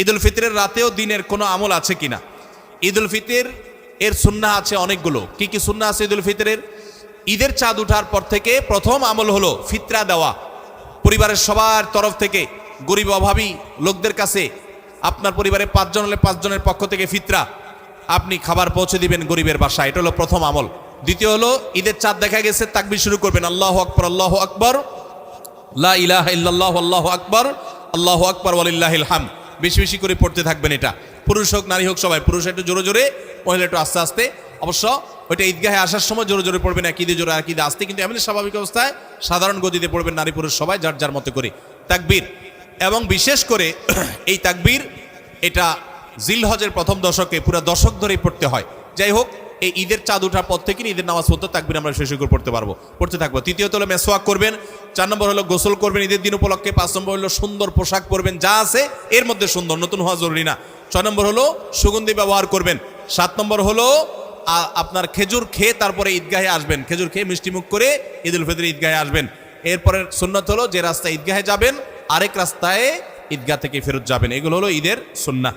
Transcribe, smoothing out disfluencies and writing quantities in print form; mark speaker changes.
Speaker 1: ঈদ উল ফিতরের রাতেও দিনের কোনো আমল আছে কিনা? ঈদ উল ফিতর এর সুন্নাহ আছে অনেকগুলো। কি কি সুন্নাহ আছে ঈদ উল ফিতরের? ঈদের চাঁদ ওঠার পর থেকে প্রথম আমল হলো ফিতরা দেওয়া। পরিবারের সবার তরফ থেকে গরিব অভাবী লোকদের কাছে, আপনার পরিবারে 5 জন হলে 5 জনের পক্ষ থেকে ফিতরা আপনি খাবার পৌঁছে দিবেন গরিবের বাসায়। এটা হলো প্রথম আমল। দ্বিতীয় হলো ঈদের চাঁদ দেখা গেছে, তাকবীর শুরু করবেন, আল্লাহু আকবার, আল্লাহু আকবার, লা ইলাহা ইল্লাল্লাহ, আল্লাহু আকবার, আল্লাহু আকবার ওয়ালিল্লাহিল হামদ। বেশি বেশি করে পড়তে থাকবেন। এটা পুরুষ হোক নারী হোক সবাই, পুরুষ একটু জোরে জোরে, মহিলা একটু আস্তে আস্তে। অবশ্য ওইটা ঈদগাহে আসার সময় জোরে জোরে পড়বেন, একই দিয়ে জোরে আর কি দিয়ে আস্তে, কিন্তু এমনি স্বাভাবিক অবস্থায় সাধারণ গতিতে পড়বেন নারী পুরুষ সবাই যার যার মতো করে তাকবীর। এবং বিশেষ করে এই তাকবীর এটা জিলহজের প্রথম দশকে পুরো দশক ধরেই পড়তে হয়। যাই হোক, এই ঈদের চাঁদ ওঠার পর থেকে ঈদের নামাজ পড়তে তাকবীর আমরা শেষ করে পড়তে থাকবো। তৃতীয়ত হলো মেসওয়াক করবেন। 4 নম্বর হলো গোসল করবেন ঈদের দিন উপলক্ষে। 5 নম্বর হলো সুন্দর পোশাক পরবেন, যা আছে এর মধ্যে সুন্দর, নতুন হওয়া জরুরি না। 6 নম্বর হলো সুগন্ধি ব্যবহার করবেন। 7 নম্বর হলো আপনার খেজুর খেয়ে তারপরে ঈদগাহে আসবেন, খেজুর খেয়ে মিষ্টি মুখ করে ঈদ উল ফিতর ঈদগাহে আসবেন। এরপরে সুন্নাত হলো যে রাস্তায় ঈদগাহে যাবেন আরেক রাস্তায় ঈদগাহ থেকে ফেরত যাবেন। এগুলো হলো ঈদের সুন্নাহ।